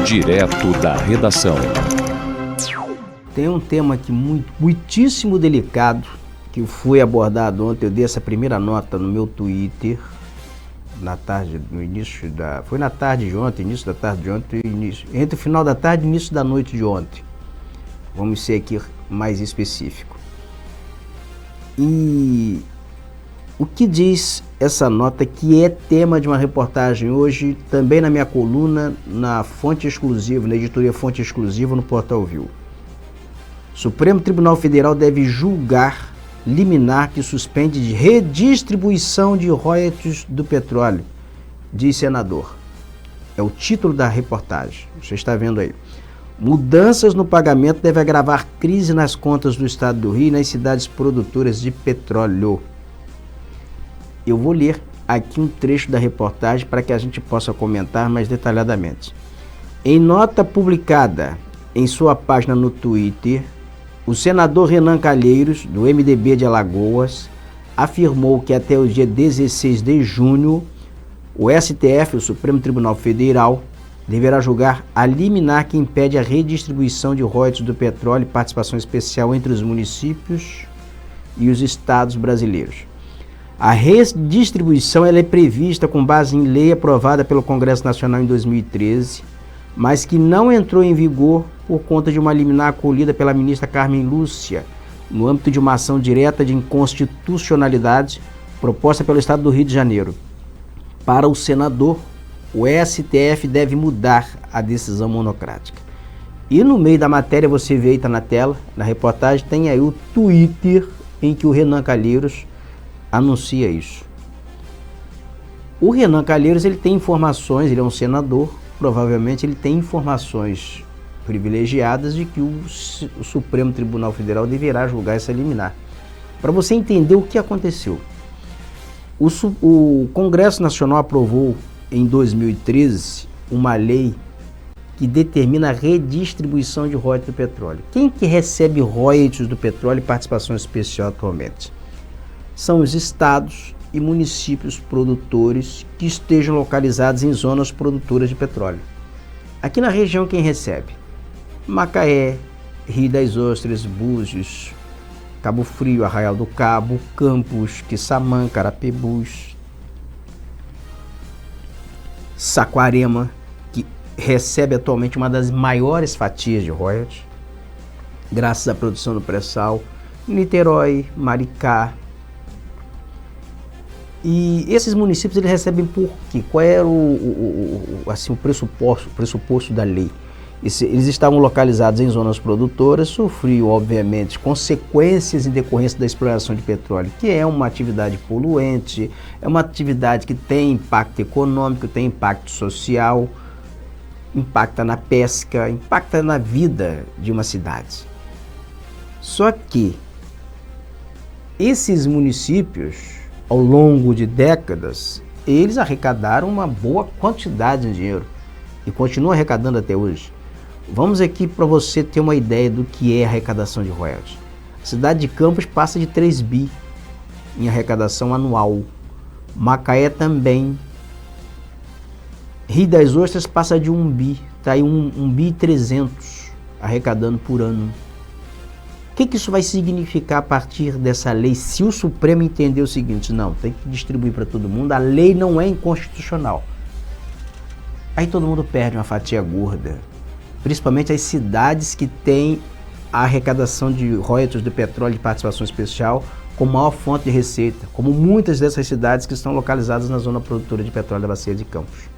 Direto da redação. Tem um tema aqui muitíssimo delicado que foi abordado ontem. Eu dei essa primeira nota no meu Twitter na tarde, foi na tarde de ontem, início da tarde de ontem, entre o final da tarde e início da noite de ontem. Vamos ser aqui mais específico. E o que diz essa nota, que é tema de uma reportagem hoje, também na minha coluna, na Fonte Exclusiva, na editoria Fonte Exclusiva, no Portal Viu. Supremo Tribunal Federal deve julgar liminar que suspende de redistribuição de royalties do petróleo, diz senador. É o título da reportagem, você está vendo aí. Mudanças no pagamento devem agravar crise nas contas do estado do Rio e nas cidades produtoras de petróleo. Eu vou ler aqui um trecho da reportagem para que a gente possa comentar mais detalhadamente. Em nota publicada em sua página no Twitter, o senador Renan Calheiros, do MDB de Alagoas, afirmou que até o dia 16 de junho, o STF, o Supremo Tribunal Federal, deverá julgar a liminar que impede a redistribuição de royalties do petróleo e participação especial entre os municípios e os estados brasileiros. A redistribuição ela é prevista com base em lei aprovada pelo Congresso Nacional em 2013, mas que não entrou em vigor por conta de uma liminar acolhida pela ministra Carmen Lúcia, no âmbito de uma ação direta de inconstitucionalidade proposta pelo Estado do Rio de Janeiro. Para o senador, o STF deve mudar a decisão monocrática. E no meio da matéria, você vê aí, está na tela, na reportagem, tem aí o Twitter em que o Renan Calheiros anuncia isso. O Renan Calheiros, ele tem informações, ele é um senador, provavelmente ele tem informações privilegiadas de que o Supremo Tribunal Federal deverá julgar essa liminar. Para você entender o que aconteceu. O Congresso Nacional aprovou em 2013 uma lei que determina a redistribuição de royalties do petróleo. Quem que recebe royalties do petróleo e participação especial atualmente? São os estados e municípios produtores que estejam localizados em zonas produtoras de petróleo. Aqui na região quem recebe? Macaé, Rio das Ostras, Búzios, Cabo Frio, Arraial do Cabo, Campos, Quissamã, Carapebus, Saquarema, que recebe atualmente uma das maiores fatias de royalties, graças à produção do pré-sal, Niterói, Maricá. E esses municípios eles recebem por quê? Qual era o pressuposto da lei? Eles estavam localizados em zonas produtoras, sofriam, obviamente, consequências em decorrência da exploração de petróleo, que é uma atividade poluente, é uma atividade que tem impacto econômico, tem impacto social, impacta na pesca, impacta na vida de uma cidade. Só que esses municípios, ao longo de décadas, eles arrecadaram uma boa quantidade de dinheiro e continuam arrecadando até hoje. Vamos aqui para você ter uma ideia do que é arrecadação de royalties. A cidade de Campos passa de 3 bi em arrecadação anual. Macaé também. Rio das Ostras passa de 1 bi. Está aí 1 bi e 300 arrecadando por ano. O que isso vai significar a partir dessa lei? Se o Supremo entender o seguinte, não, tem que distribuir para todo mundo, a lei não é inconstitucional. Aí todo mundo perde uma fatia gorda, principalmente as cidades que têm a arrecadação de royalties do petróleo de participação especial como maior fonte de receita, como muitas dessas cidades que estão localizadas na zona produtora de petróleo da Bacia de Campos.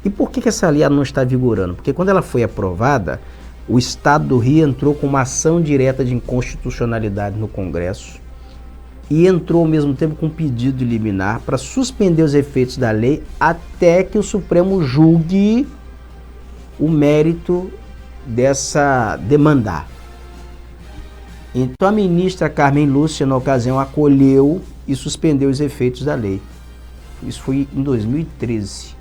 E por que essa lei não está vigorando? Porque quando ela foi aprovada, o Estado do Rio entrou com uma ação direta de inconstitucionalidade no Congresso e entrou ao mesmo tempo com um pedido de liminar para suspender os efeitos da lei até que o Supremo julgue o mérito dessa demanda. Então a ministra Carmen Lúcia, na ocasião, acolheu e suspendeu os efeitos da lei. Isso foi em 2013.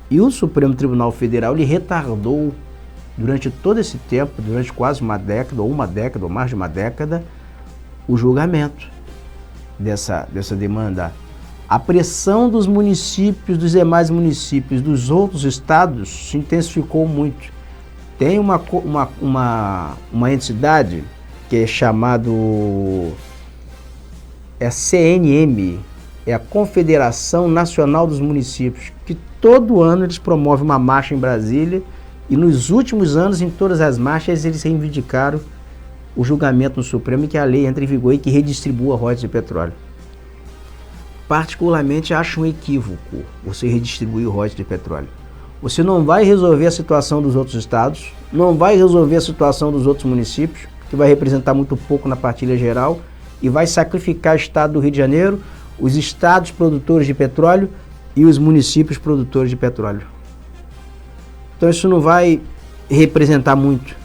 E o Supremo Tribunal Federal ele retardou durante todo esse tempo, durante quase uma década, ou mais de uma década, o julgamento dessa demanda. a pressão dos municípios, dos demais municípios, dos outros estados se intensificou muito. Tem uma entidade que é chamado CNM, é a Confederação Nacional dos Municípios, que todo ano eles promovem uma marcha em Brasília e nos últimos anos, em todas as marchas, eles reivindicaram o julgamento no Supremo e que a lei entre em vigor e que redistribua royalties de petróleo. Particularmente acho um equívoco você redistribuir o royalties de petróleo. Você não vai resolver a situação dos outros estados, não vai resolver a situação dos outros municípios, que vai representar muito pouco na partilha geral, e vai sacrificar o estado do Rio de Janeiro, os estados produtores de petróleo e os municípios produtores de petróleo. Então isso não vai representar muito